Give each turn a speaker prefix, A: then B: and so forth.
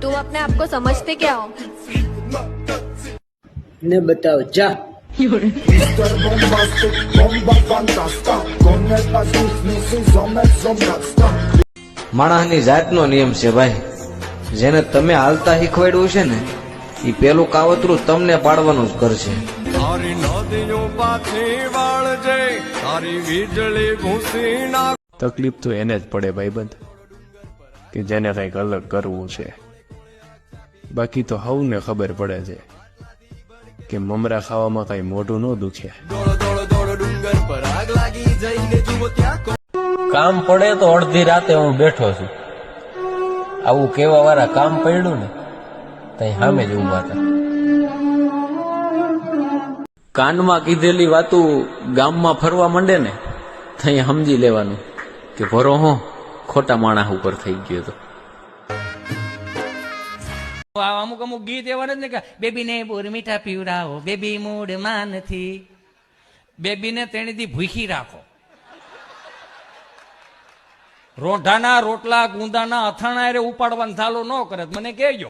A: तुम अपने आप को समझते क्या हो?
B: ने बताओ जा।
C: Mr. Bombastic, bomba fantasta. Con estas businesses som ett som gastar.
D: માણસની જાતનો નિયમ છે ભાઈ, જેને તમે હાલતા શીખવાડ્યું છે ને એ પેલું કાવતરું તમને પાડવાનું જ કરશે.
E: તારી નદીઓ પાછી વાળજે, તારી વીજળી ભૂસી નાખ.
F: તકલીફ તો એને જ પડે ભાઈબંધ, કે જેને કંઈક અલગ કરવું છે. બાકી તો હવને ખબર પડે છે કે મમરા ખાવામાં કઈ મોઢું ન દુખે.
E: ડુંગર પર આગ લાગી જઈને જુઓ ત્યાં
G: કામ પડે તો અડધી રાતે હું બેઠો છું. આવું કેવા વાળા કામ પડ્યું ને તઈ સામે જ ઉભા હતા. કાનમાં કીધેલી વાતું ગામમાં ફરવા માંડે ને તઈ સમજી લેવાનું કે ભરો હો ખોટા માણસ ઉપર થઈ ગયો તો.
H: અમુક અમુક ગીત એવા ને કે બેબી ને બોર મીઠા પીવડાવો, બેબી મૂડ માં નથી, બેબીને તેણીથી ભૂખી રાખો, રોઢાના રોટલા ગુંદાના અથાણા ઉપાડવાનું ચાલુ ન કરે મને કહેજો.